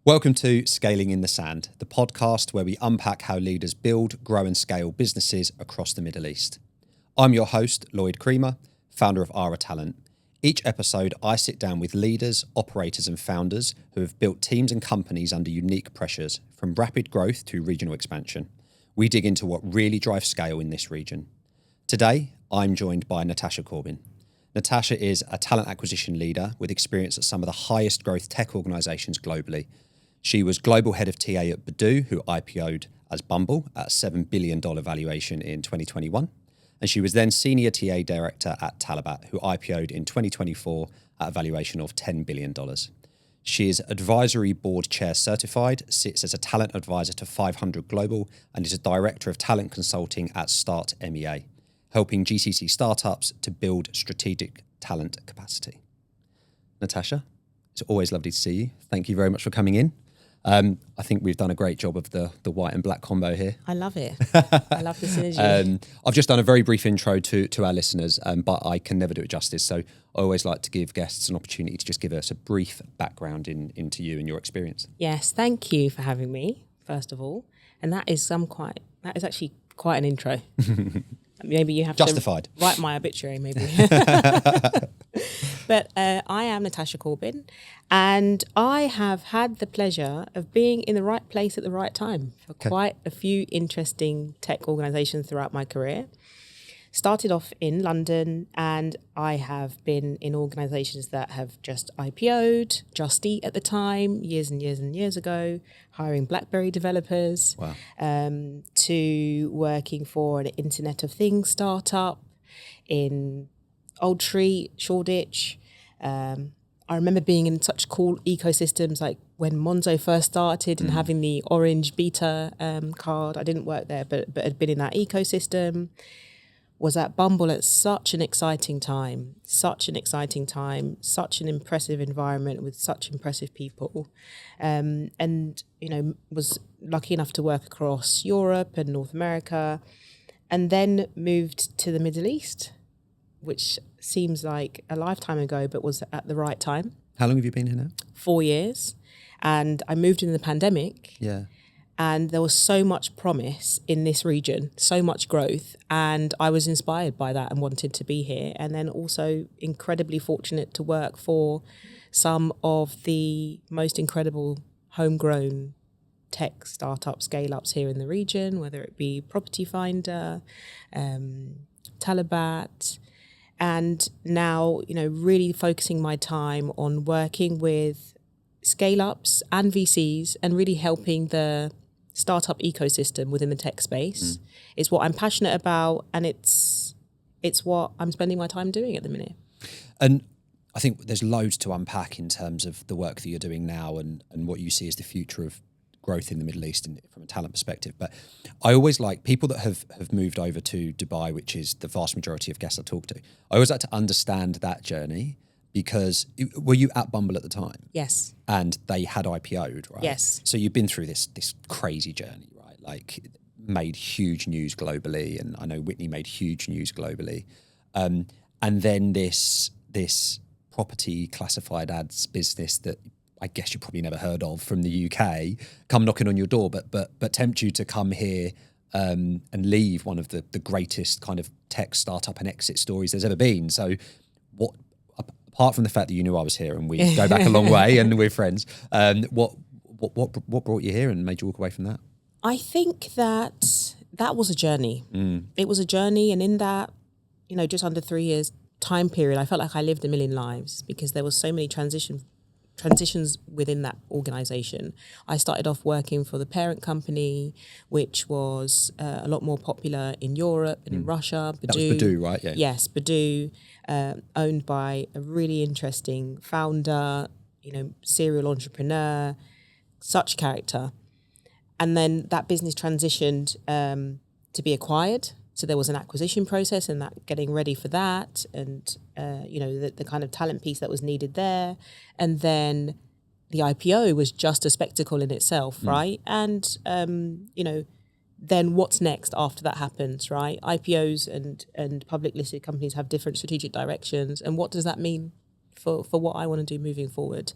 Welcome to Scaling in the Sand, the podcast where we unpack how leaders build, grow and scale businesses across the Middle East. I'm your host, Lloyd Creamer, founder of Ara Talent. Each episode, I sit down with leaders, operators and founders who have built teams and companies under unique pressures, from rapid growth to regional expansion. We dig into what really drives scale in this region. Today, I'm joined by Natasha Corbin. Natasha is a talent acquisition leader with experience at some of the highest growth tech organisations globally. She was global head of TA at Badoo, who IPO'd as Bumble at a $7 billion valuation in 2021. And she was then senior TA director at Talabat, who IPO'd in 2024 at a valuation of $10 billion. She is advisory board chair certified, sits as a talent advisor to 500 Global, and is a director of talent consulting at Start MEA, helping GCC startups to build strategic talent capacity. Natasha, it's always lovely to see you. Thank you very much for coming in. I think we've done a great job of the white and black combo here. I love it. I love the synergy. I've just done a very brief intro to our listeners, but I can never do it justice. So I always like to give guests an opportunity to just give us a brief background into you and your experience. Yes, thank you for having me, first of all. And that is actually quite an intro. Maybe you have Justified. To write my obituary, maybe. But I am Natasha Corbin, and I have had the pleasure of being in the right place at the right time for quite a few interesting tech organisations throughout my career. Started off in London, and I have been in organisations that have just IPO'd, Just Eat at the time, years and years and years ago, hiring BlackBerry developers, to working for an Internet of Things startup in Old Street, Shoreditch. I remember being in such cool ecosystems, like when Monzo first started and having the orange beta card. I didn't work there, but had been in that ecosystem. Was at Bumble at such an exciting time, such an impressive environment with such impressive people. And, was lucky enough to work across Europe and North America, and then moved to the Middle East, which seems like a lifetime ago, but was at the right time. How long have you been here now? 4 years. And I moved in the pandemic. Yeah. And there was so much promise in this region, so much growth. And I was inspired by that and wanted to be here. And then also incredibly fortunate to work for some of the most incredible homegrown tech startup scale-ups here in the region, whether it be Property Finder, Talabat, and now, really focusing my time on working with scale-ups and VCs and really helping the startup ecosystem within the tech space. It's what I'm passionate about, and it's what I'm spending my time doing at the minute. And I think there's loads to unpack in terms of the work that you're doing now and what you see as the future of growth in the Middle East from a talent perspective. But I always like people that have moved over to Dubai, which is the vast majority of guests I talk to. I always like to understand that journey, because were you at Bumble at the time? Yes. And they had IPO'd, right? Yes. So you've been through this crazy journey, right? Like made huge news globally, and I know Whitney made huge news globally. And then this property classified ads business that I guess you probably never heard of from the UK come knocking on your door, but tempt you to come here and leave one of the greatest kind of tech startup and exit stories there's ever been. So what? Apart from the fact that you knew I was here and we go back a long way and we're friends, what brought you here and made you walk away from that? I think that was a journey. It was a journey, and in that, just under 3 years time period, I felt like I lived a million lives because there was so many transitions within that organization. I started off working for the parent company, which was a lot more popular in Europe and in Russia. Badoo. That was Badoo, right? Yeah. Yes, Badoo, owned by a really interesting founder, serial entrepreneur, such character. And then that business transitioned to be acquired. So there was an acquisition process and that getting ready for that, and the kind of talent piece that was needed there. And then the IPO was just a spectacle in itself, right? And then what's next after that happens, right? IPOs and public listed companies have different strategic directions, and what does that mean for what I want to do moving forward?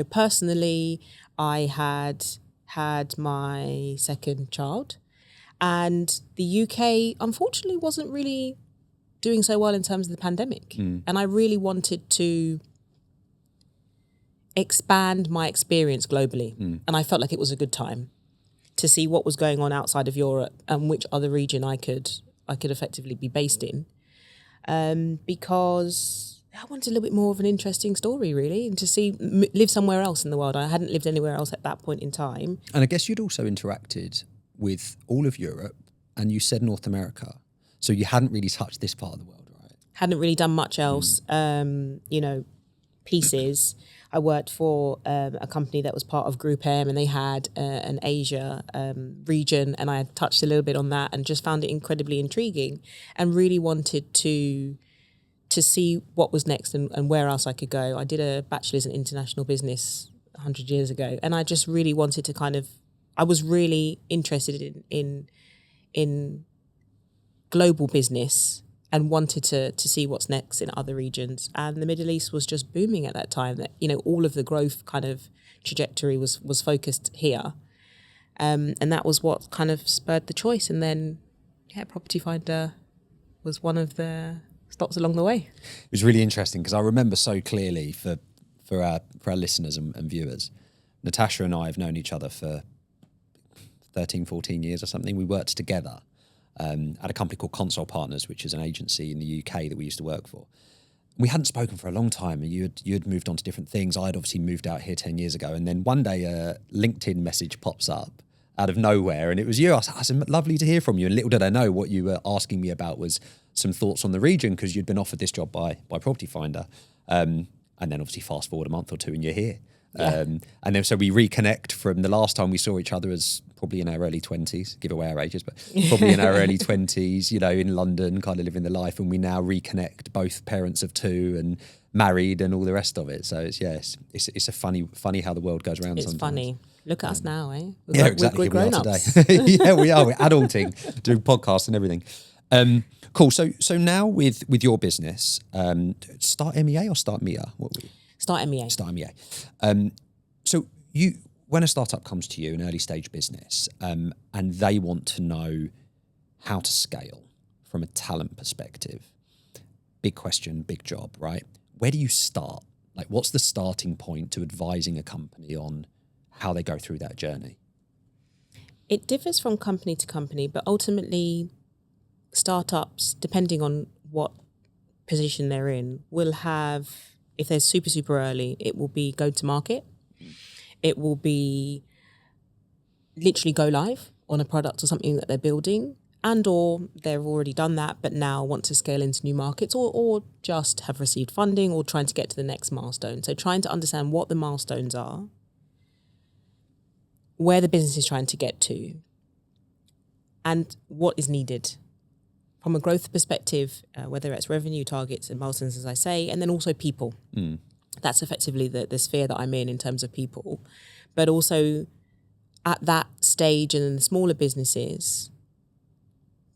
personally, I had my second child, and the UK, unfortunately, wasn't really doing so well in terms of the pandemic. And I really wanted to expand my experience globally. And I felt like it was a good time to see what was going on outside of Europe and which other region I could effectively be based in. Because I wanted a little bit more of an interesting story, really, and to live somewhere else in the world. I hadn't lived anywhere else at that point in time. And I guess you'd also interacted with all of Europe, and you said North America. So you hadn't really touched this part of the world, right? Hadn't really done much else, pieces. I worked for a company that was part of Group M, and they had an Asia region, and I had touched a little bit on that and just found it incredibly intriguing and really wanted to see what was next and where else I could go. I did a bachelor's in international business 100 years ago, and I just really wanted to I was really interested in global business and wanted to see what's next in other regions. And the Middle East was just booming at that time. That all of the growth kind of trajectory was focused here, and that was what kind of spurred the choice. And then, Property Finder was one of the stops along the way. It was really interesting because I remember so clearly for our listeners and viewers, Natasha and I have known each other for 13, 14 years or something. We worked together at a company called Console Partners, which is an agency in the UK that we used to work for. We hadn't spoken for a long time. You had moved on to different things. I had obviously moved out here 10 years ago. And then one day a LinkedIn message pops up out of nowhere, and it was you. I said, lovely to hear from you. And little did I know what you were asking me about was some thoughts on the region, because you'd been offered this job by Property Finder. And then obviously fast forward a month or two and you're here. Yeah. And then so we reconnect from the last time we saw each other as probably in our early 20s, give away our ages, but probably in our early 20s, in London, kind of living the life. And we now reconnect, both parents of two and married and all the rest of it. So it's a funny how the world goes around. It's sometimes. Funny. Look at us now, eh? Exactly. We're grown-ups. Yeah, we are. We're adulting, doing podcasts and everything. Cool. So now with your business, Start MEA or Start MEA? What were you? Start MEA. Start MEA. So when a startup comes to you, an early stage business, and they want to know how to scale from a talent perspective, big question, big job, right? Where do you start? Like, what's the starting point to advising a company on how they go through that journey? It differs from company to company, but ultimately startups, depending on what position they're in, will have, if they're super, super early, it will be go to market. It will be literally go live on a product or something that they're building, and or they've already done that but now want to scale into new markets, or just have received funding or trying to get to the next milestone. So trying to understand what the milestones are, where the business is trying to get to, and what is needed from a growth perspective, whether it's revenue targets and milestones, as I say, and then also people. That's effectively the sphere that I'm in terms of people. But also at that stage and in the smaller businesses,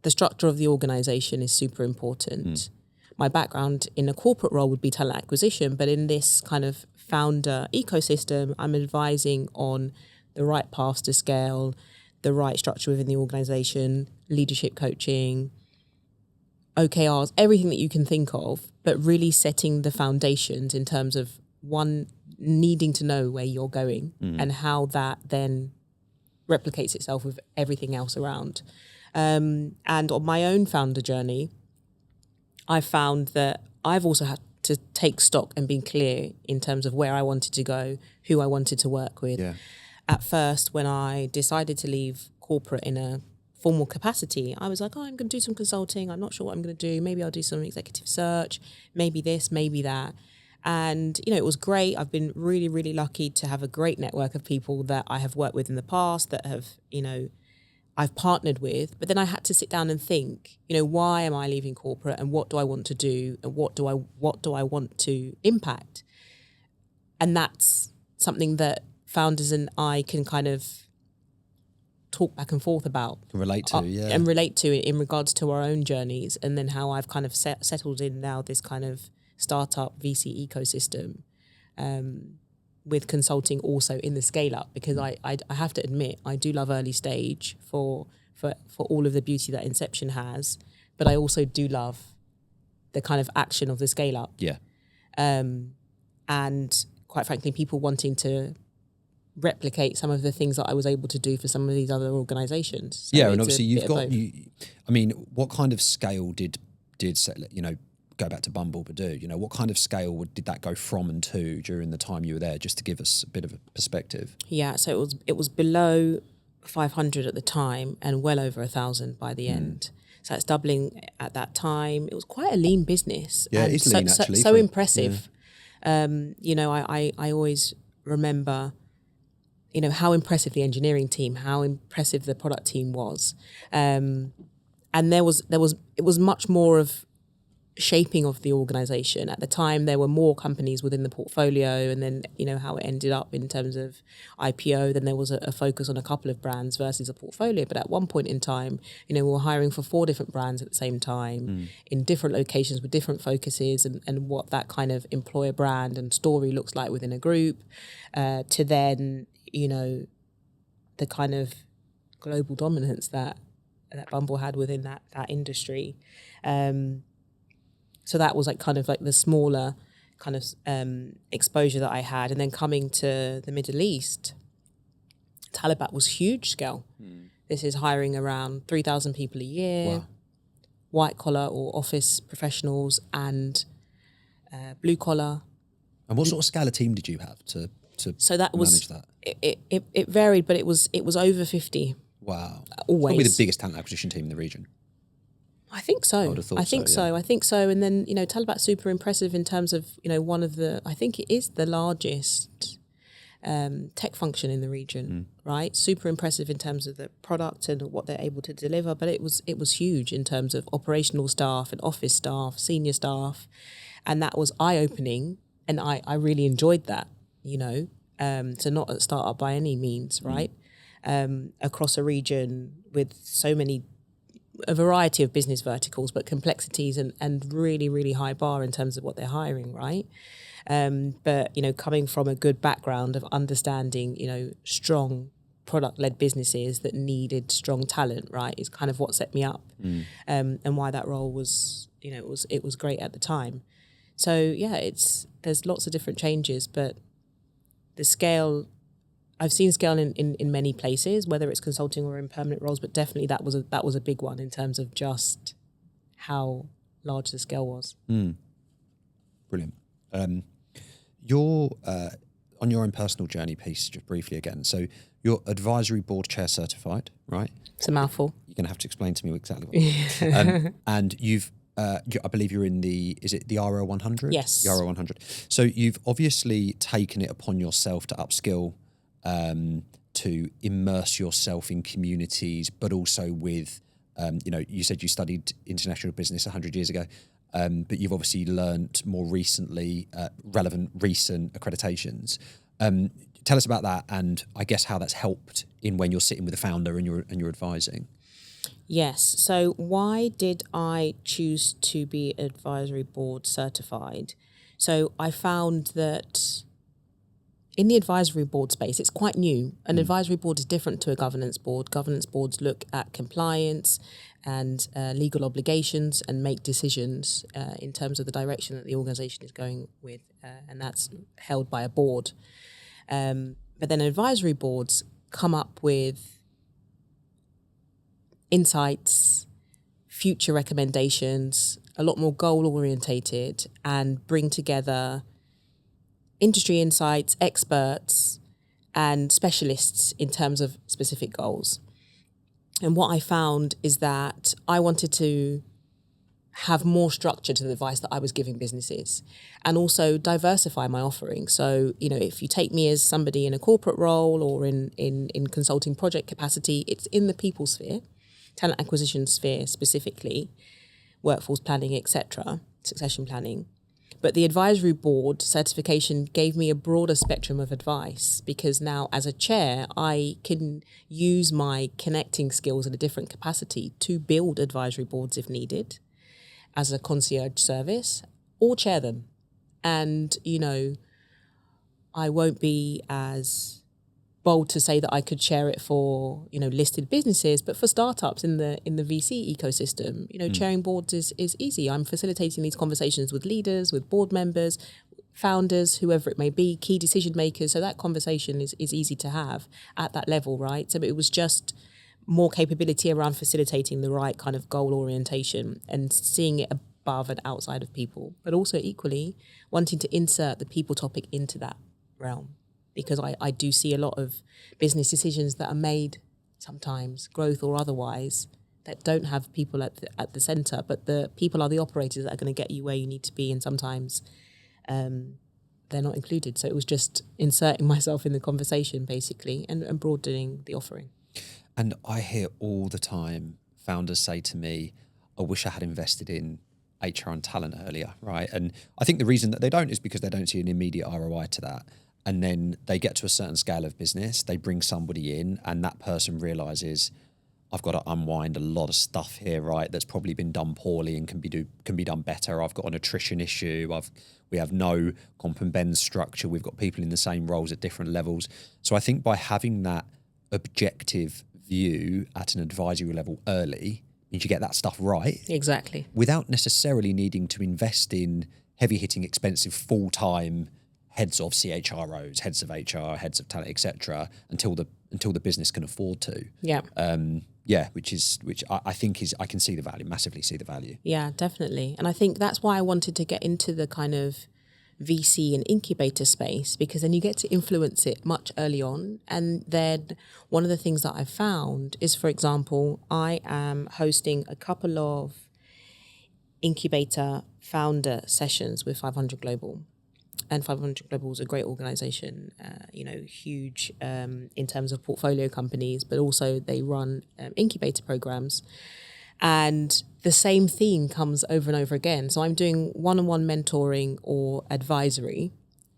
the structure of the organization is super important. My background in a corporate role would be talent acquisition, but in this kind of founder ecosystem, I'm advising on the right paths to scale, the right structure within the organization, leadership coaching, OKRs, everything that you can think of, but really setting the foundations in terms of one, needing to know where you're going and how that then replicates itself with everything else around. And on my own founder journey, I found that I've also had to take stock and be clear in terms of where I wanted to go, who I wanted to work with. Yeah. At first, when I decided to leave corporate in a formal capacity, I was like, I'm going to do some consulting. I'm not sure what I'm going to do. Maybe I'll do some executive search, maybe this, maybe that. And, it was great. I've been really, really lucky to have a great network of people that I have worked with in the past that have, I've partnered with. But then I had to sit down and think, why am I leaving corporate and what do I want to do and what do I want to impact? And that's something that founders and I can kind of talk back and forth about. Relate to, yeah. And relate to it in regards to our own journeys, and then how I've kind of settled in now this kind of startup VC ecosystem, with consulting also in the scale up, because I have to admit, I do love early stage for all of the beauty that Inception has, but I also do love the kind of action of the scale up. Yeah. And quite frankly, people wanting to replicate some of the things that I was able to do for some of these other organizations. So yeah. And obviously what kind of scale did go back to Bumble, Badoo, what kind of scale did that go from and to during the time you were there, just to give us a bit of a perspective? Yeah, so it was below 500 at the time and well over 1,000 by the end. So it's doubling at that time. It was quite a lean business. Yeah, and it's lean actually. So impressive. Yeah. I always remember, how impressive the engineering team, how impressive the product team was. And it was much more of shaping of the organization. At the time, there were more companies within the portfolio, and then how it ended up in terms of IPO. Then there was a focus on a couple of brands versus a portfolio. But at one point in time, we were hiring for 4 different brands at the same time in different locations with different focuses, and what that kind of employer brand and story looks like within a group, to then the kind of global dominance that Bumble had within that industry. So that was kind of the smaller kind of exposure that I had. And then coming to the Middle East, Talabat was huge scale. This is hiring around 3,000 people a year, Wow. white collar or office professionals, and blue collar. And what sort of scale of team did you have to So that was manage that? It varied, but it was over 50. Wow. Always. Probably the biggest talent acquisition team in the region. I think so. I would have thought so. I think so. And then, Talabat's super impressive in terms of, one of the, I think it is the largest tech function in the region, right? Super impressive in terms of the product and what they're able to deliver. But it was huge in terms of operational staff and office staff, senior staff. And that was eye-opening. And I really enjoyed that, So not a startup by any means, right? Across a region with a variety of business verticals, but complexities and really, really high bar in terms of what they're hiring, right? But, coming from a good background of understanding, strong product-led businesses that needed strong talent, right, is kind of what set me up, and why that role was, it was great at the time. So, yeah, there's lots of different changes, but the scale, I've seen scale in many places, whether it's consulting or in permanent roles, but definitely that was a big one in terms of just how large the scale was. Brilliant. You're on your own personal journey piece, just briefly again. So you're advisory board chair certified, right? It's a mouthful. You're going to have to explain to me exactly what. And I believe you're in the RL 100? Yes. The RL 100. So you've obviously taken it upon yourself to upskill, to immerse yourself in communities, but also with, you said you studied international business 100 years ago, but you've obviously learnt more recently, relevant recent accreditations. Tell us about that, and I guess how that's helped in when you're sitting with a founder and you're advising. Yes. So why did I choose to be advisory board certified? So I found that in the advisory board space, it's quite new. An advisory board is different to a governance board. Governance boards look at compliance and legal obligations and make decisions in terms of the direction that the organisation is going with, and that's held by a board. But then advisory boards come up with insights, future recommendations, a lot more goal-orientated, and bring together industry insights, experts, and specialists in terms of specific goals. And what I found is that I wanted to have more structure to the advice that I was giving businesses, and also diversify my offering. So, if you take me as somebody in a corporate role or in consulting project capacity, it's in the people sphere, talent acquisition sphere specifically, workforce planning, etc., succession planning. But the advisory board certification gave me a broader spectrum of advice, because now as a chair, I can use my connecting skills in a different capacity to build advisory boards if needed as a concierge service, or chair them. And, I won't be as bold to say that I could share it for, listed businesses, but for startups in the VC ecosystem, chairing boards is easy. I'm facilitating these conversations with leaders, with board members, founders, whoever it may be, key decision makers. So that conversation is easy to have at that level, right? So it was just more capability around facilitating the right kind of goal orientation and seeing it above and outside of people, but also equally wanting to insert the people topic into that realm. Because I do see a lot of business decisions that are made sometimes, growth or otherwise, that don't have people at the centre, but the people are the operators that are going to get you where you need to be, and sometimes they're not included. So it was just inserting myself in the conversation, basically, and broadening the offering. And I hear all the time founders say to me, I wish I had invested in HR and talent earlier, right? And I think the reason that they don't is because they don't see an immediate ROI to that. And then they get to a certain scale of business, they bring somebody in, and that person realizes, I've got to unwind a lot of stuff here, right? That's probably been done poorly and can be done better. I've got an attrition issue. We have no comp and bend structure. We've got people in the same roles at different levels. So I think by having that objective view at an advisory level early means you get that stuff right. Exactly. Without necessarily needing to invest in heavy hitting, expensive, full-time heads of CHROs, heads of HR, heads of talent, etc., until the business can afford to. Yeah. Which I think I can see the value, massively see the value. Yeah, definitely. And I think that's why I wanted to get into the kind of VC and incubator space, because then you get to influence it much early on. And then one of the things that I've found is, for example, I am hosting a couple of incubator founder sessions with 500 Global. And 500 Global is a great organisation, huge in terms of portfolio companies, but also they run incubator programs. And the same theme comes over and over again. So I'm doing one-on-one mentoring or advisory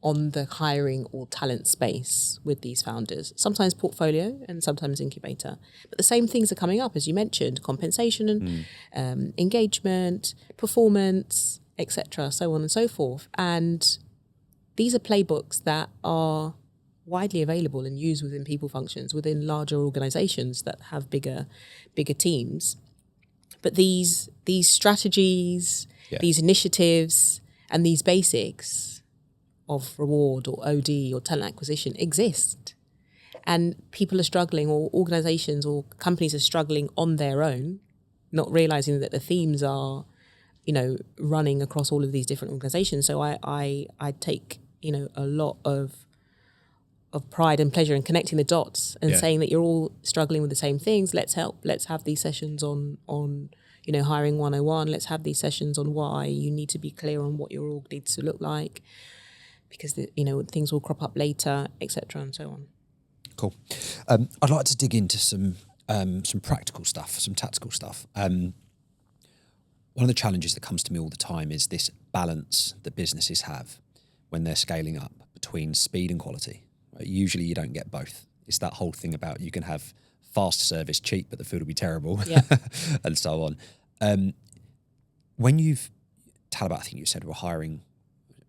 on the hiring or talent space with these founders, sometimes portfolio and sometimes incubator. But the same things are coming up, as you mentioned, compensation, engagement, performance, etc., so on and so forth. And these are playbooks that are widely available and used within people functions, within larger organizations that have bigger teams. But these strategies, these initiatives, and these basics of reward or OD or talent acquisition exist. And people are struggling, or organizations or companies are struggling on their own, not realizing that the themes are, running across all of these different organizations. So I take, a lot of pride and pleasure in connecting the dots and saying that you're all struggling with the same things. Let's help. Let's have these sessions on hiring 101. Let's have these sessions on why you need to be clear on what your org needs to look like, because things will crop up later, etc., and so on. Cool. I'd like to dig into some practical stuff, some tactical stuff. One of the challenges that comes to me all the time is this balance that businesses have when they're scaling up between speed and quality. Right? Usually you don't get both. It's that whole thing about you can have fast service cheap, but the food will be terrible, and so on. When Talabat, I think you said, were hiring,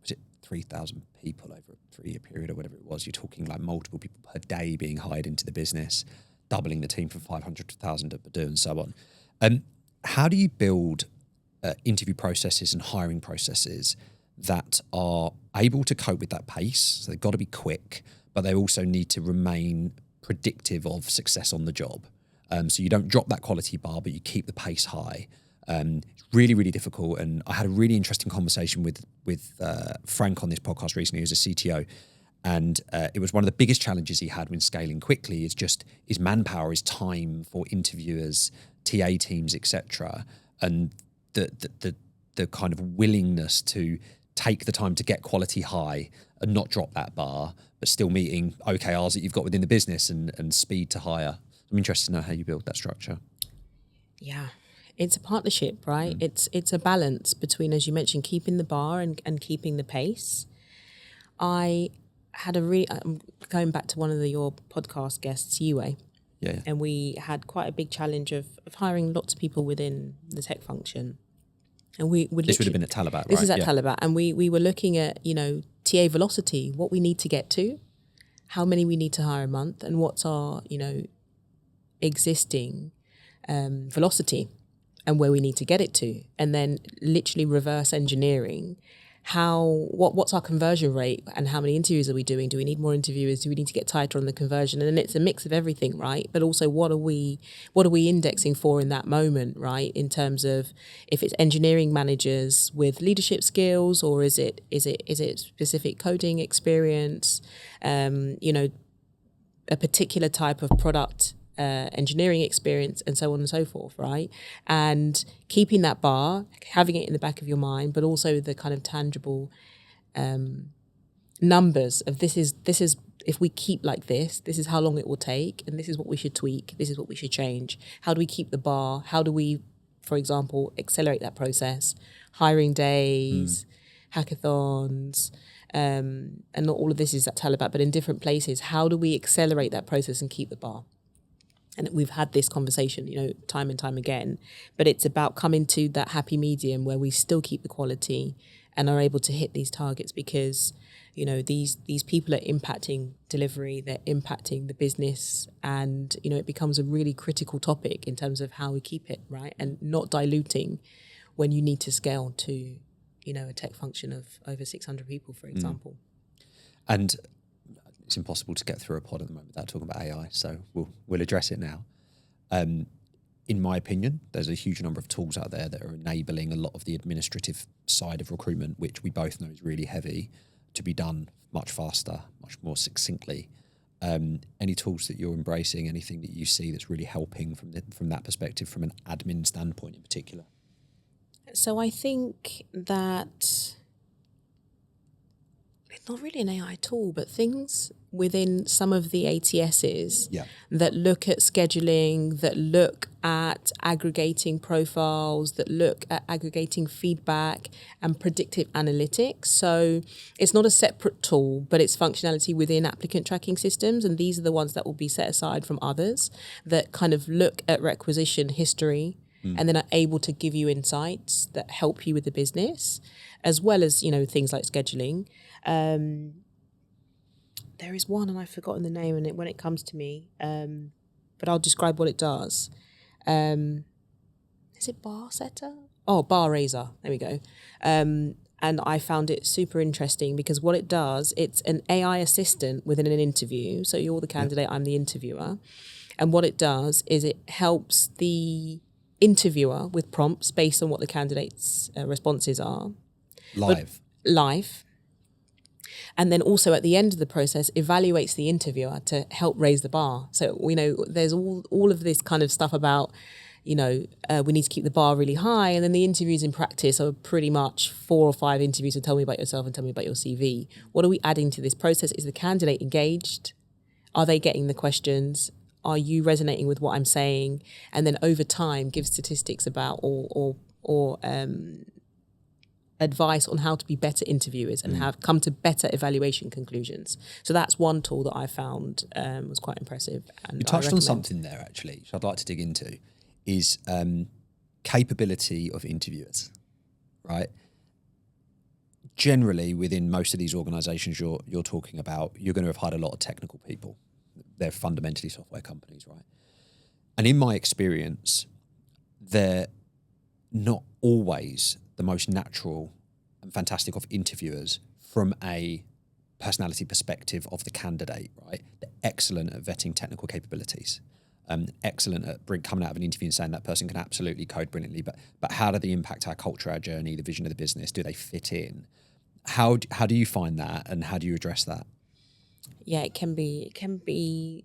was it 3,000 people over a 3-year period or whatever it was? You're talking like multiple people per day being hired into the business, doubling the team from 500 to 1,000 at Badoo and so on. How do you build interview processes and hiring processes that are able to cope with that pace? So they've got to be quick, but they also need to remain predictive of success on the job. So you don't drop that quality bar, but you keep the pace high. It's really, really difficult. And I had a really interesting conversation with Frank on this podcast recently, who's a CTO. And it was one of the biggest challenges he had when scaling quickly is just his manpower, his time for interviewers, TA teams, etc. And the kind of willingness to take the time to get quality high and not drop that bar, but still meeting OKRs that you've got within the business and speed to hire. I'm interested to know how you build that structure. Yeah, it's a partnership, right? It's a balance between, as you mentioned, keeping the bar and keeping the pace. I'm going back to one of your podcast guests, Yue. Yeah. And we had quite a big challenge of hiring lots of people within the tech function. And this would have been at Talabat, right? This is at Talabat. And we were looking at, TA velocity, what we need to get to, how many we need to hire a month, and what's our, existing velocity and where we need to get it to. And then literally reverse engineering what's our conversion rate and how many interviews are we doing? Do we need more interviewers? Do we need to get tighter on the conversion? And then it's a mix of everything, right? But also what are we indexing for in that moment, right? In terms of if it's engineering managers with leadership skills, or is it specific coding experience, a particular type of product engineering experience, and so on and so forth, right? And keeping that bar, having it in the back of your mind, but also the kind of tangible numbers of this is if we keep like this is how long it will take, and this is what we should tweak, this is what we should change. How do we keep the bar? How do we, for example, accelerate that process? Hiring days, hackathons, and not all of this is at Talabat, but in different places. How do we accelerate that process and keep the bar? And we've had this conversation, time and time again, but it's about coming to that happy medium where we still keep the quality and are able to hit these targets, because, these people are impacting delivery, they're impacting the business, and, it becomes a really critical topic in terms of how we keep it, right? And not diluting when you need to scale to, a tech function of over 600 people, for example. And it's impossible to get through a pod at the moment without talking about AI, so we'll address it now. In my opinion, there's a huge number of tools out there that are enabling a lot of the administrative side of recruitment, which we both know is really heavy, to be done much faster, much more succinctly. Any tools that you're embracing, anything that you see that's really helping from that perspective, from an admin standpoint in particular? So I think that it's not really an AI tool, but things within some of the ATSs that look at scheduling, that look at aggregating profiles, that look at aggregating feedback and predictive analytics. So it's not a separate tool, but it's functionality within applicant tracking systems. And these are the ones that will be set aside from others that kind of look at requisition history and then are able to give you insights that help you with the business, as well as, things like scheduling. There is one, and I've forgotten the name and when it comes to me, but I'll describe what it does. Is it Bar Setter? Oh, Bar Raiser. There we go. And I found it super interesting because what it does, it's an AI assistant within an interview. So you're the candidate, I'm the interviewer. And what it does is it helps the interviewer with prompts based on what the candidate's responses are. Live. And then also at the end of the process, evaluates the interviewer to help raise the bar. So we know there's all of this kind of stuff about, we need to keep the bar really high. And then the interviews in practice are pretty much 4 or 5 interviews to tell me about yourself and tell me about your CV. What are we adding to this process? Is the candidate engaged? Are they getting the questions? Are you resonating with what I'm saying? And then over time, give statistics about or advice on how to be better interviewers and have come to better evaluation conclusions. So that's one tool that I found was quite impressive. And you touched on something there, actually, which I'd like to dig into, is capability of interviewers, right? Generally, within most of these organisations you're talking about, you're going to have hired a lot of technical people. They're fundamentally software companies, right? And in my experience, they're not always the most natural and fantastic of interviewers from a personality perspective of the candidate, right? They're excellent at vetting technical capabilities, excellent at coming out of an interview and saying that person can absolutely code brilliantly, but how do they impact our culture, our journey, the vision of the business? Do they fit in? How do you find that, and how do you address that? Yeah, it can be,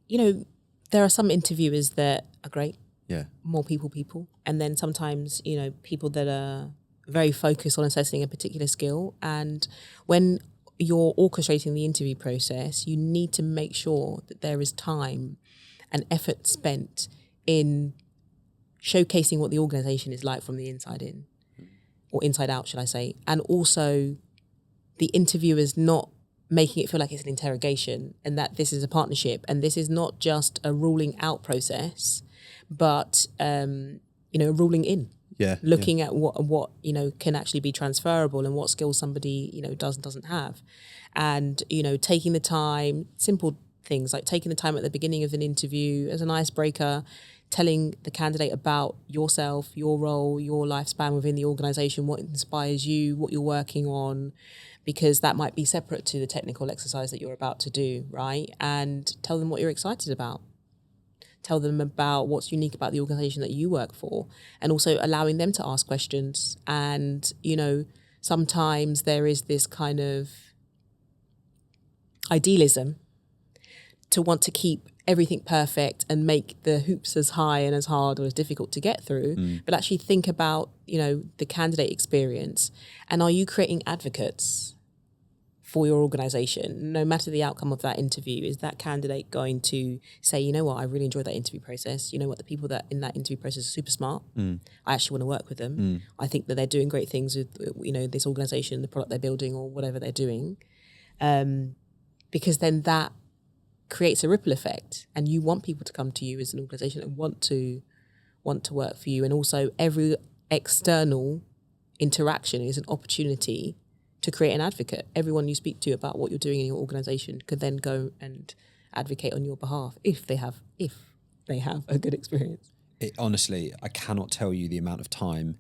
there are some interviewers that are great. Yeah. More people. And then sometimes, people that are very focused on assessing a particular skill. And when you're orchestrating the interview process, you need to make sure that there is time and effort spent in showcasing what the organization is like from the inside in, or inside out, should I say. And also the interviewer's not making it feel like it's an interrogation and that this is a partnership and this is not just a ruling out process, but ruling in. Looking at what can actually be transferable and what skills somebody does and doesn't have. and, taking the time, simple things like taking the time at the beginning of an interview as an icebreaker, telling the candidate about yourself, your role, your lifespan within the organization, what inspires you, what you're working on, because that might be separate to the technical exercise that you're about to do, right? And tell them what you're excited about. Tell them about what's unique about the organization that you work for, and also allowing them to ask questions. And, sometimes there is this kind of idealism to want to keep everything perfect and make the hoops as high and as hard or as difficult to get through, but actually think about, the candidate experience. And are you creating advocates for your organization? No matter the outcome of that interview, is that candidate going to say, you know what, I really enjoyed that interview process. You know what, the people that in that interview process are super smart. I actually want to work with them. I think that they're doing great things with, this organization, the product they're building or whatever they're doing. Because then that creates a ripple effect, and you want people to come to you as an organization and want to work for you. And also every external interaction is an opportunity to create an advocate. Everyone you speak to about what you're doing in your organization could then go and advocate on your behalf if they have a good experience. Honestly, I cannot tell you the amount of time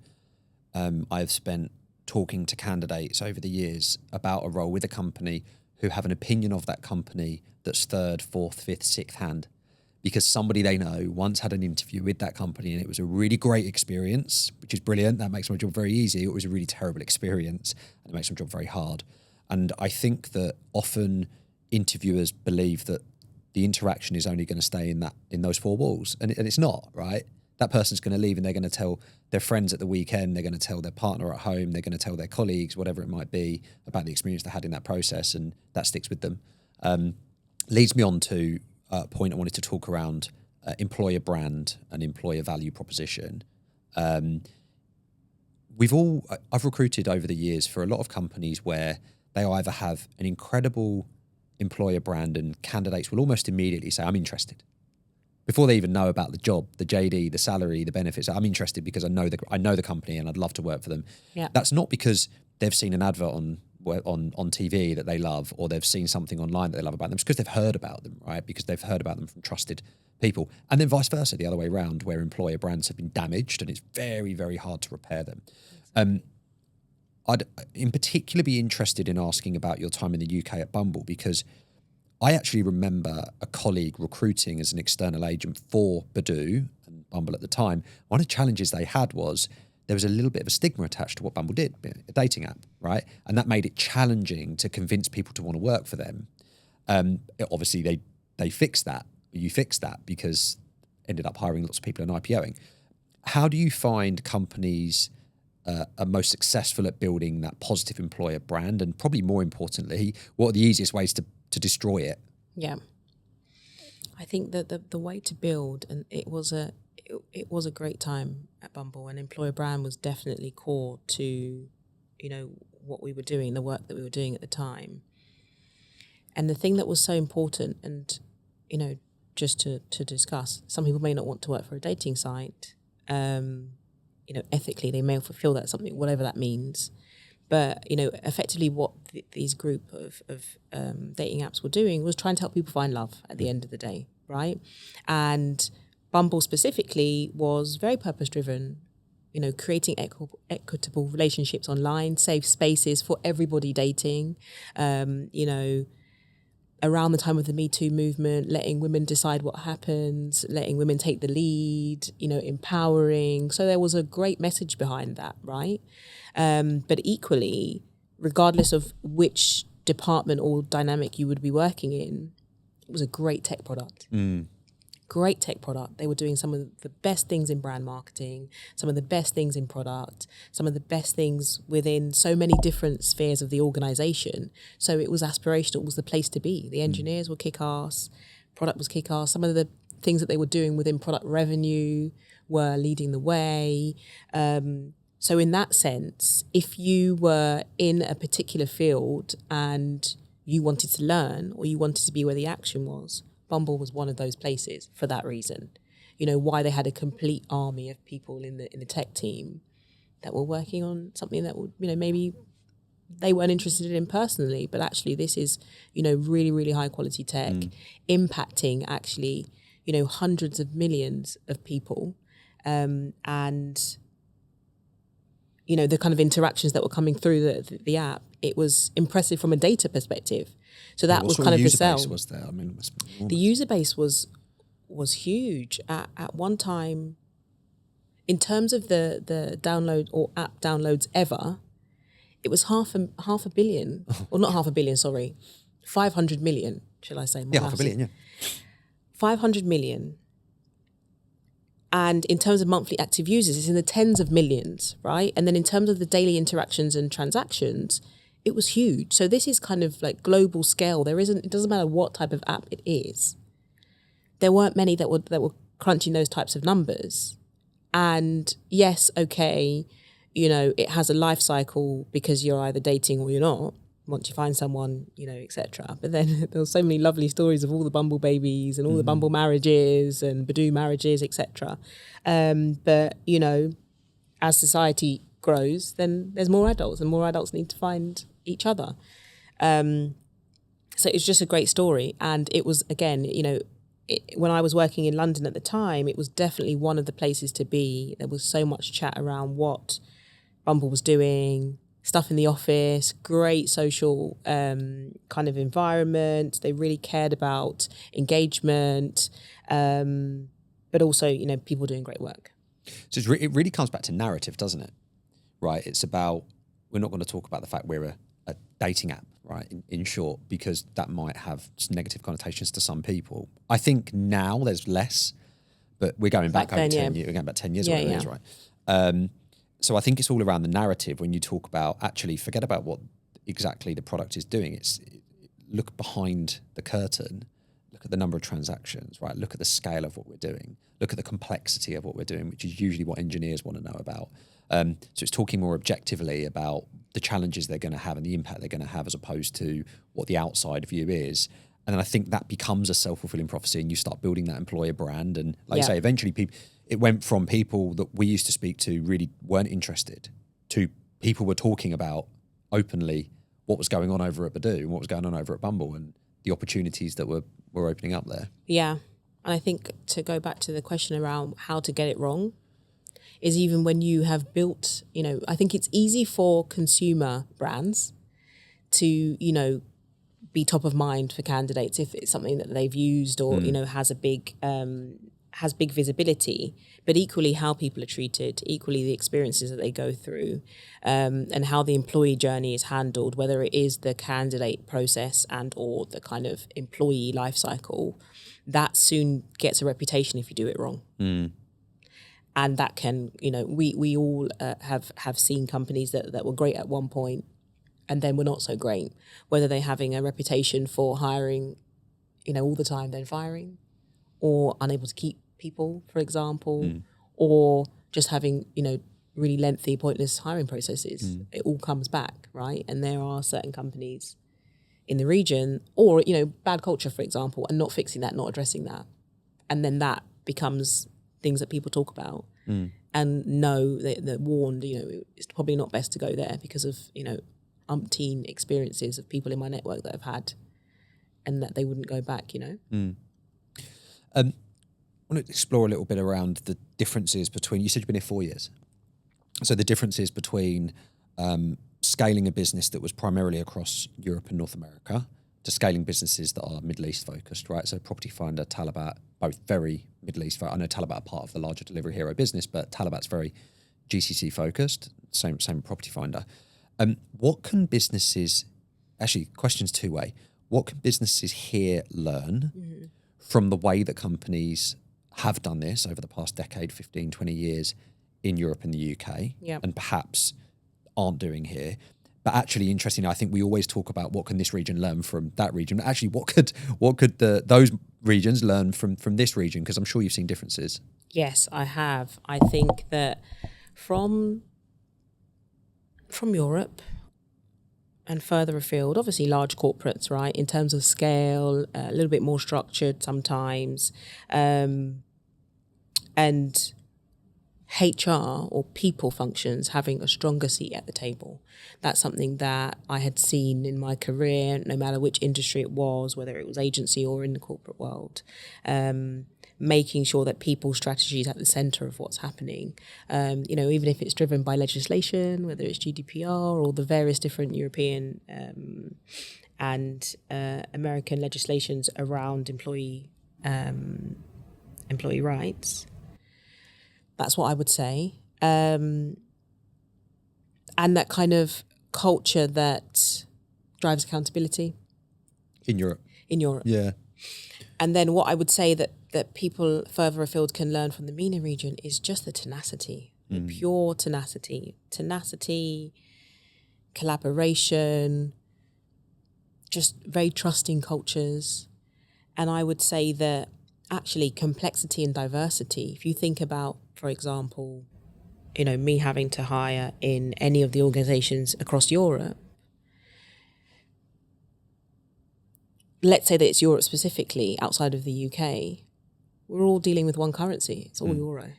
I've spent talking to candidates over the years about a role with a company who have an opinion of that company that's third, fourth, fifth, sixth hand, because somebody they know once had an interview with that company and it was a really great experience, which is brilliant. That makes my job very easy. It was a really terrible experience and it makes my job very hard. And I think that often interviewers believe that the interaction is only going to stay in those four walls, and it's not, right? That person's going to leave and they're going to tell their friends at the weekend, they're going to tell their partner at home, they're going to tell their colleagues, whatever it might be, about the experience they had in that process, and that sticks with them. Leads me on to a point I wanted to talk around employer brand and employer value proposition. I've recruited over the years for a lot of companies where they either have an incredible employer brand and candidates will almost immediately say, I'm interested. Before they even know about the job, the JD, the salary, the benefits, I'm interested because I know the company and I'd love to work for them. Yeah. That's not because they've seen an advert on TV that they love, or they've seen something online that they love about them. It's because they've heard about them, right? Because they've heard about them from trusted people. And then vice versa, the other way around, where employer brands have been damaged and it's very, very hard to repair them. I'd in particular be interested in asking about your time in the UK at Bumble, because I actually remember a colleague recruiting as an external agent for Badoo and Bumble at the time. One of the challenges they had was there was a little bit of a stigma attached to what Bumble did, a dating app, right? And that made it challenging to convince people to want to work for them. Obviously, they fixed that. You fixed that because ended up hiring lots of people and IPOing. How do you find companies are most successful at building that positive employer brand? And probably more importantly, what are the easiest ways to destroy it? Yeah. I think that the way to build, and it was a great time at Bumble, and employer brand was definitely core to, what we were doing, the work that we were doing at the time. And the thing that was so important, and, just to discuss, some people may not want to work for a dating site. Ethically, they may fulfill that something, whatever that means. But, effectively what these group of dating apps were doing was trying to help people find love at the end of the day, right? And Bumble specifically was very purpose-driven, creating equitable relationships online, safe spaces for everybody dating, around the time of the Me Too movement, letting women decide what happens, letting women take the lead, empowering. So there was a great message behind that, right? But equally, regardless of which department or dynamic you would be working in, it was a great tech product. Great tech product. They were doing some of the best things in brand marketing, some of the best things in product, some of the best things within so many different spheres of the organization. So it was aspirational. It was the place to be. The engineers were kick-ass. Product was kick-ass. Some of the things that they were doing within product revenue were leading the way. So in that sense, if you were in a particular field and you wanted to learn or you wanted to be where the action was, Bumble was one of those places for that reason. Why they had a complete army of people in the tech team that were working on something that would, maybe they weren't interested in personally, but actually this is, really, really high quality tech impacting actually, hundreds of millions of people. And, the kind of interactions that were coming through the app, it was impressive from a data perspective. So that was kind of the sell. What sort of user base was there? I mean, it must be enormous. The user base was huge at one time. In terms of the download or app downloads ever, it was half a billion, or not 500 million, sorry, 500 million, shall I say? Yeah, 500 million, yeah. 500 million. And in terms of monthly active users, it's in the tens of millions, right? And then in terms of the daily interactions and transactions, it was huge. So this is kind of like global scale. It doesn't matter what type of app it is. There weren't many that were crunching those types of numbers. And yes, okay, it has a life cycle because you're either dating or you're not. Once you find someone, etc. But then there were so many lovely stories of all the Bumble babies and all the Bumble marriages and Badoo marriages, etc. But, as society grows, then there's more adults and more adults need to find each other. So it's just a great story. And it was, again, when I was working in London at the time, it was definitely one of the places to be. There was so much chat around what Bumble was doing, stuff in the office, great social kind of environment. They really cared about engagement, but also, people doing great work. So it really comes back to narrative, doesn't it? Right? It's about, we're not going to talk about the fact we're a dating app, right, in short, because that might have some negative connotations to some people. I think now there's less, but we're going back over 10 years. We're going back 10 years, whatever it is, right? So I think it's all around the narrative when you talk about, actually forget about what exactly the product is doing. It's look behind the curtain, look at the number of transactions, right? Look at the scale of what we're doing. Look at the complexity of what we're doing, which is usually what engineers want to know about. So it's talking more objectively about the challenges they're going to have and the impact they're going to have as opposed to what the outside view is. And then I think that becomes a self-fulfilling prophecy and you start building that employer brand. And like you say, eventually it went from people that we used to speak to really weren't interested to people were talking about openly what was going on over at Badoo and what was going on over at Bumble and the opportunities that were opening up there. Yeah. And I think to go back to the question around how to get it wrong is even when you have built, I think it's easy for consumer brands to, be top of mind for candidates if it's something that they've used or, has big visibility, but equally how people are treated, equally the experiences that they go through, and how the employee journey is handled, whether it is the candidate process and or the kind of employee life cycle, that soon gets a reputation if you do it wrong. And that can, we all have seen companies that were great at one point and then were not so great, whether they're having a reputation for hiring, all the time, then firing, or unable to keep people, for example, or just having, really lengthy, pointless hiring processes. It all comes back, right? And there are certain companies in the region, or, bad culture, for example, and not fixing that, not addressing that. And then that becomes things that people talk about and know that warned, it's probably not best to go there because of, umpteen experiences of people in my network that have had and that they wouldn't go back, I want to explore a little bit around the differences between, you said you've been here 4 years. So the differences between scaling a business that was primarily across Europe and North America to scaling businesses that are Middle East focused, right? So Property Finder, Talabat, both very Middle East focused. I know Talabat are part of the larger Delivery Hero business, but Talabat's very GCC focused, same Property Finder. What can businesses, actually questions two way, what can businesses here learn from the way that companies have done this over the past decade, 15, 20 years in Europe and the UK and perhaps aren't doing here? But actually, interestingly, I think we always talk about what can this region learn from that region. Actually, what could those regions learn from this region? Because I'm sure you've seen differences. Yes, I have. I think that from Europe and further afield, obviously large corporates, right, in terms of scale, a little bit more structured sometimes, and HR or people functions having a stronger seat at the table. That's something that I had seen in my career, no matter which industry it was, whether it was agency or in the corporate world. Making sure that people strategy is at the centre of what's happening. Even if it's driven by legislation, whether it's GDPR or the various different European and American legislations around employee rights. That's what I would say. And that kind of culture that drives accountability. In Europe. Yeah. And then what I would say that people further afield can learn from the MENA region is just the tenacity, the pure tenacity, collaboration, just very trusting cultures. And I would say that actually complexity and diversity, if you think about, for example, me having to hire in any of the organizations across Europe, let's say that it's Europe specifically, outside of the UK, we're all dealing with one currency. It's all euro.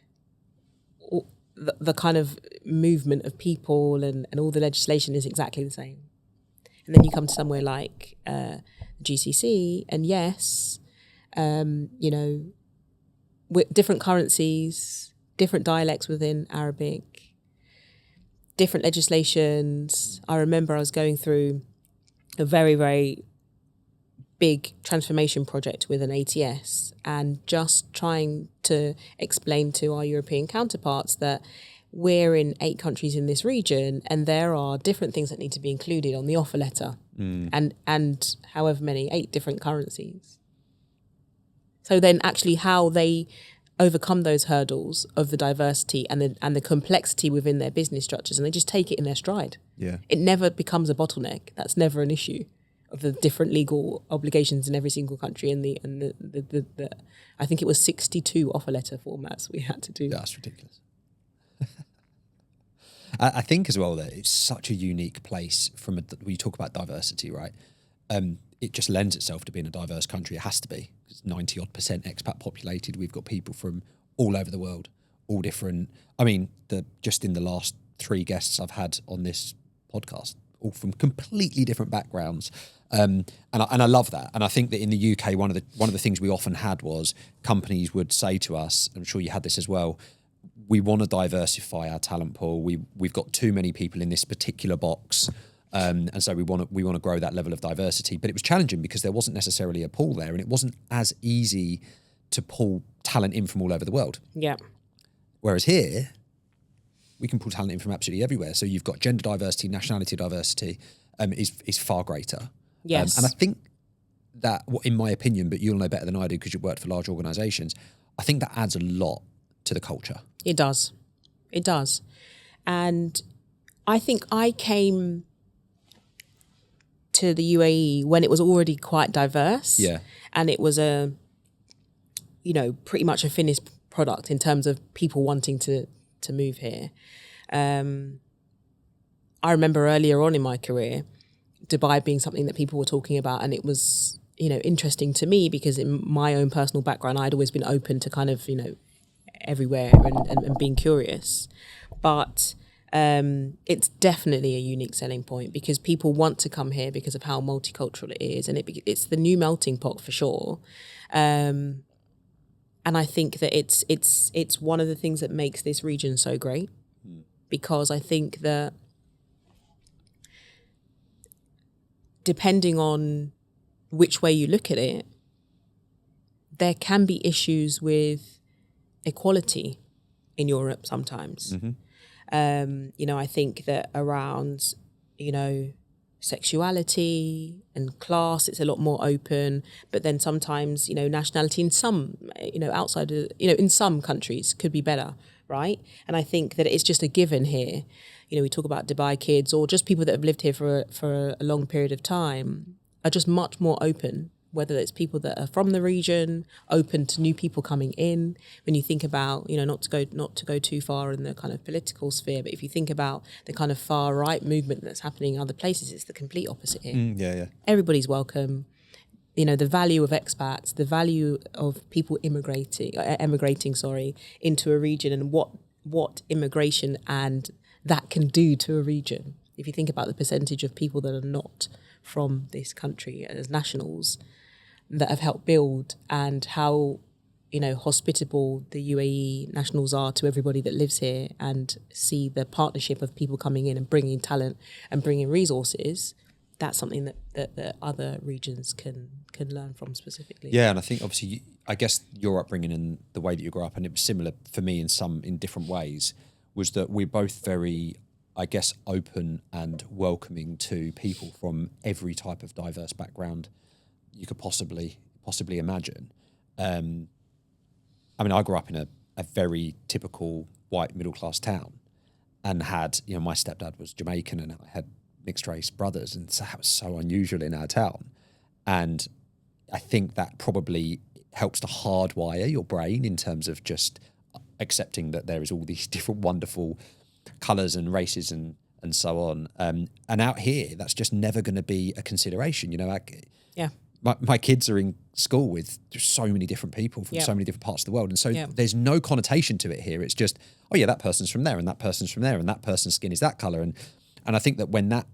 The kind of movement of people and all the legislation is exactly the same. And then you come to somewhere like GCC, and yes, with different currencies, different dialects within Arabic, different legislations. I remember I was going through a very, very big transformation project with an ATS and just trying to explain to our European counterparts that we're in 8 countries in this region and there are different things that need to be included on the offer letter and however many, 8 different currencies. So then actually how they overcome those hurdles of the diversity and the complexity within their business structures, and they just take it in their stride. Yeah. It never becomes a bottleneck. That's never an issue of the different legal obligations in every single country and the I think it was 62 offer letter formats we had to do. That's ridiculous. I think as well that it's such a unique place when you talk about diversity, right? It just lends itself to being a diverse country. It has to be. It's 90% expat populated. We've got people from all over the world, all different. I mean, just in the last 3 guests I've had on this podcast, all from completely different backgrounds. And I love that. And I think that in the UK, one of the things we often had was companies would say to us, I'm sure you had this as well, we want to diversify our talent pool. We've got too many people in this particular box. And so we want to grow that level of diversity. But it was challenging because there wasn't necessarily a pool there, and it wasn't as easy to pull talent in from all over the world. Yeah. Whereas here, we can pull talent in from absolutely everywhere. So you've got gender diversity, nationality diversity is far greater. Yes. And I think that, in my opinion, but you'll know better than I do because you've worked for large organisations, I think that adds a lot to the culture. It does. It does. And I think I came to the UAE when it was already quite diverse. Yeah. And it was pretty much a finished product in terms of people wanting to move here. I remember earlier on in my career, Dubai being something that people were talking about, and it was, interesting to me because in my own personal background, I'd always been open to kind of, everywhere and being curious. But it's definitely a unique selling point because people want to come here because of how multicultural it is, and it's the new melting pot for sure. And I think that it's one of the things that makes this region so great, because I think that depending on which way you look at it, there can be issues with equality in Europe sometimes. Mm-hmm. I think that around, sexuality and class, it's a lot more open. But then sometimes, nationality in some, outside of, in some countries could be better, right? And I think that it's just a given here. We talk about Dubai kids or just people that have lived here for a long period of time are just much more open, whether it's people that are from the region, open to new people coming in. When you think about, not to go too far in the kind of political sphere, but if you think about the kind of far right movement that's happening in other places, it's the complete opposite here. Yeah. Everybody's welcome. The value of expats, the value of people emigrating into a region, and what what immigration and that can do to a region. If you think about the percentage of people that are not from this country as nationals that have helped build, and how, hospitable the UAE nationals are to everybody that lives here, and see the partnership of people coming in and bringing talent and bringing resources, that's something that other regions can learn from specifically. Yeah, and I think obviously, I guess your upbringing and the way that you grew up, and it was similar for me in different ways, was that we're both very, I guess, open and welcoming to people from every type of diverse background you could possibly imagine. I grew up in a very typical white middle class town, and had, my stepdad was Jamaican, and I had mixed race brothers, and so that was so unusual in our town. And I think that probably helps to hardwire your brain in terms of just accepting that there is all these different wonderful colours and races and so on. And out here, that's just never going to be a consideration. Yeah. My kids are in school with just so many different people from so many different parts of the world. And so there's no connotation to it here. It's just, oh yeah, that person's from there, and that person's from there, and that person's skin is that colour. And I think that when that,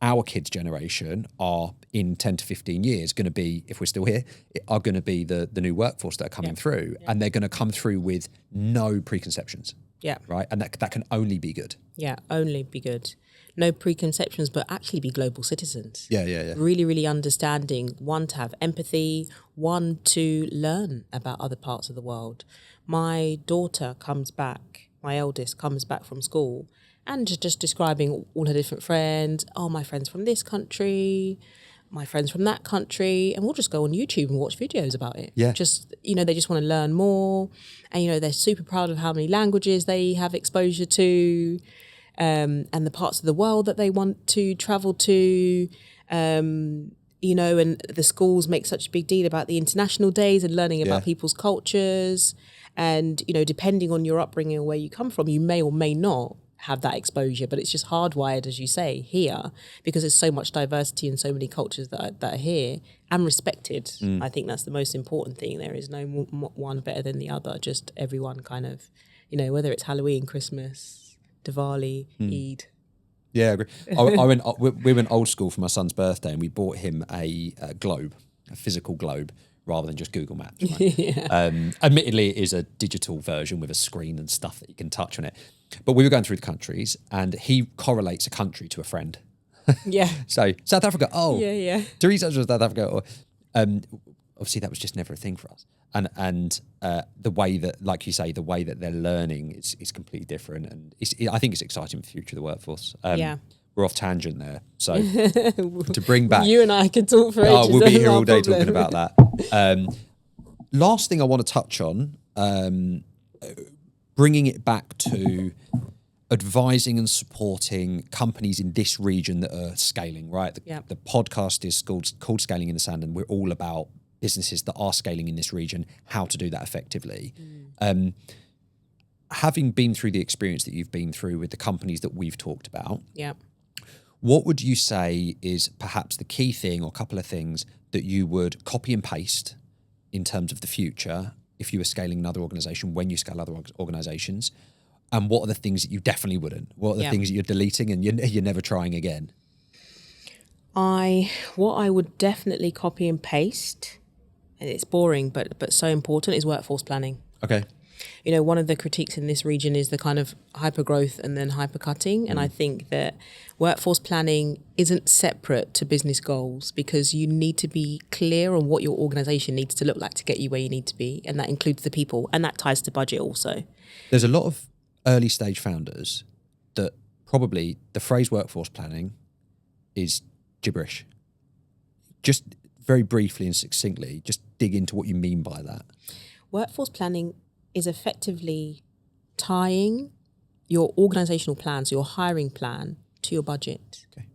our kids' generation are in 10 to 15 years going to be, if we're still here, are going to be the new workforce that are coming through, and they're going to come through with no preconceptions. Yeah. Right. And that can only be good. Yeah, only be good. No preconceptions, but actually be global citizens. Yeah. Really, really understanding, one, to have empathy, one, to learn about other parts of the world. My daughter comes back, my eldest comes back from school, and just describing all her different friends. Oh, my friends from this country, my friends from that country, and we'll just go on YouTube and watch videos about it. Yeah. Just, they just want to learn more. And, they're super proud of how many languages they have exposure to, and the parts of the world that they want to travel to. And the schools make such a big deal about the international days and learning about people's cultures. And, depending on your upbringing or where you come from, you may or may not have that exposure, but it's just hardwired, as you say, here, because there's so much diversity and so many cultures that are here and respected. I think that's the most important thing. There is no one better than the other, just everyone kind of, whether it's Halloween, Christmas, Diwali, Eid. Yeah, I agree. We went old school for my son's birthday, and we bought him a globe, a physical globe, rather than just Google Maps. Right? Admittedly, it is a digital version with a screen and stuff that you can touch on it. But we were going through the countries, and he correlates a country to a friend. Yeah. So South Africa, Teresa's from South Africa. Or, obviously, that was just never a thing for us. And the way that, like you say, the way that they're learning is completely different. And I think it's exciting for the future of the workforce. We're off tangent there. So to bring back... You and I could talk for ages. We'll be here all day talking about that. Last thing I want to touch on, bringing it back to advising and supporting companies in this region that are scaling, right? The podcast is called Scaling in the Sand, and we're all about businesses that are scaling in this region, how to do that effectively. Having been through the experience that you've been through with the companies that we've talked about, what would you say is perhaps the key thing, or a couple of things that you would copy and paste in terms of the future if you were scaling another organization, when you scale other organizations? And what are the things that you definitely wouldn't? What are the things that you're deleting and you're never trying again? What I would definitely copy and paste, and it's boring but so important, is workforce planning. Okay. One of the critiques in this region is the kind of hyper growth and then hyper cutting. And I think that workforce planning isn't separate to business goals, because you need to be clear on what your organization needs to look like to get you where you need to be. And that includes the people, and that ties to budget also. There's a lot of early stage founders that probably the phrase workforce planning is gibberish. Just very briefly and succinctly, just dig into what you mean by that. Workforce planning is effectively tying your organizational plan, so your hiring plan, to your budget. Okay.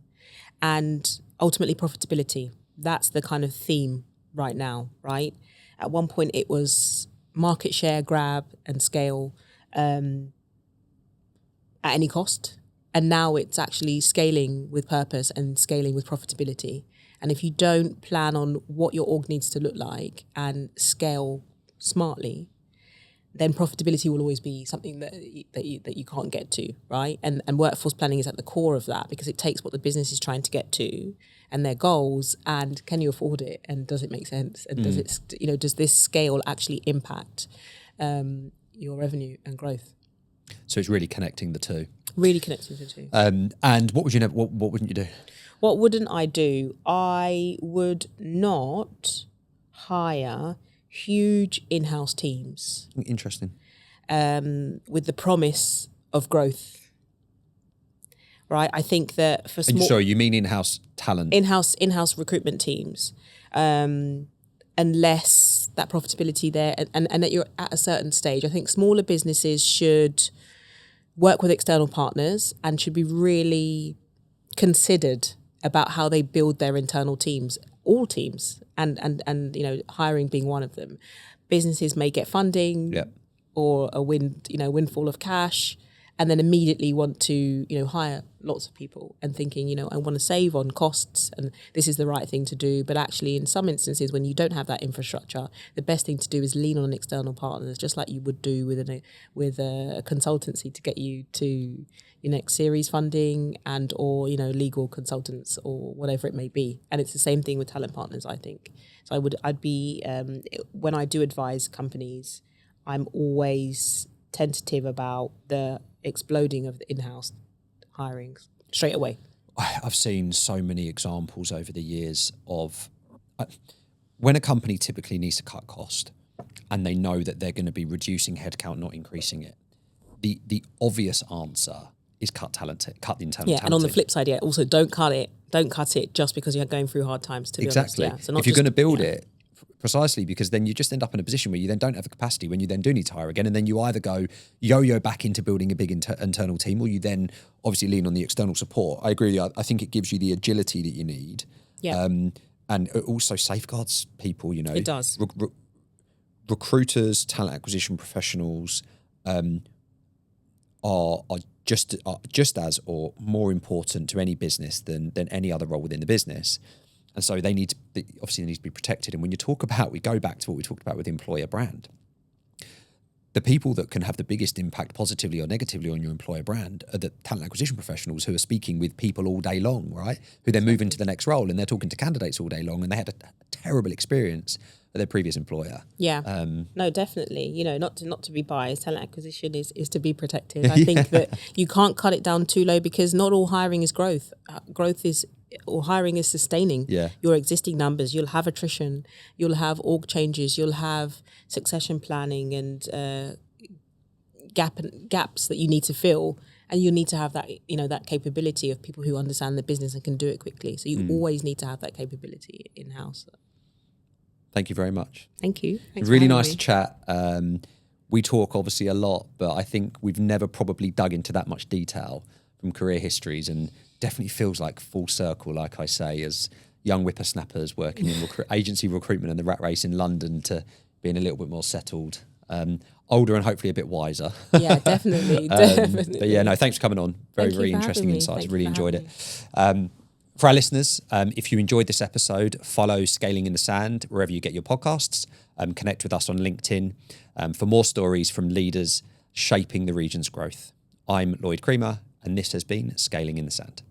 And ultimately profitability. That's the kind of theme right now, right? At one point it was market share grab and scale at any cost. And now it's actually scaling with purpose and scaling with profitability. And if you don't plan on what your org needs to look like and scale smartly, then profitability will always be something that you can't get to, right? And workforce planning is at the core of that, because it takes what the business is trying to get to and their goals, and can you afford it, and does it make sense, and does it, does this scale actually impact your revenue and growth? So it's really connecting the two. Really connecting the two. And what wouldn't you do? What wouldn't I do? I would not hire huge in-house teams. Interesting. With the promise of growth. Right? I think that for small... Sorry, you mean in-house talent? In-house recruitment teams. Unless that profitability there and that you're at a certain stage. I think smaller businesses should work with external partners and should be really considered about how they build their internal teams, all teams, and hiring being one of them. Businesses may get funding or a windfall of cash, and then immediately want to hire lots of people and thinking I want to save on costs and this is the right thing to do. But actually, in some instances, when you don't have that infrastructure, the best thing to do is lean on external partners, just like you would do with a consultancy to get you to your next series funding and or legal consultants or whatever it may be. And it's the same thing with talent partners, I think. So I'd be when I do advise companies, I'm always tentative about the exploding of the in-house hirings straight away. I've seen so many examples over the years of when a company typically needs to cut cost and they know that they're going to be reducing headcount, not increasing it. The obvious answer is cut the internal talent. Yeah, and on the flip side, also don't cut it just because you're going through hard times, to be honest. Yeah. So if you're going to build it, precisely, because then you just end up in a position where you then don't have the capacity when you then do need to hire again, and then you either go yo-yo back into building a big internal team, or you then obviously lean on the external support. I agree with you. I think it gives you the agility that you need. Yeah. And it also safeguards people, It does. Recruiters, talent acquisition professionals are just as or more important to any business than any other role within the business. And so they need to be protected. And when you talk about, we go back to what we talked about with employer brand. The people that can have the biggest impact positively or negatively on your employer brand are the talent acquisition professionals who are speaking with people all day long, right? Who then move into the next role and they're talking to candidates all day long and they had a terrible experience at their previous employer. Yeah. No, definitely. Not to be biased, talent acquisition is to be protected. I think that you can't cut it down too low because not all hiring is growth. Hiring is sustaining your existing numbers. You'll have attrition, you'll have org changes, you'll have succession planning and gaps that you need to fill, and you need to have that that capability of people who understand the business and can do it quickly. So you always need to have that capability in house. Thank you very much. Thank you. It's really nice to chat. We talk obviously a lot, but I think we've never probably dug into that much detail from career histories, and definitely feels like full circle, like I say, as young whippersnappers working in agency recruitment and the rat race in London to being a little bit more settled, older and hopefully a bit wiser. Yeah, definitely. Definitely. But yeah, no, thanks for coming on. Very interesting insights. Really enjoyed it. For our listeners, if you enjoyed this episode, follow Scaling in the Sand wherever you get your podcasts. Connect with us on LinkedIn for more stories from leaders shaping the region's growth. I'm Lloyd Creamer, and this has been Scaling in the Sand.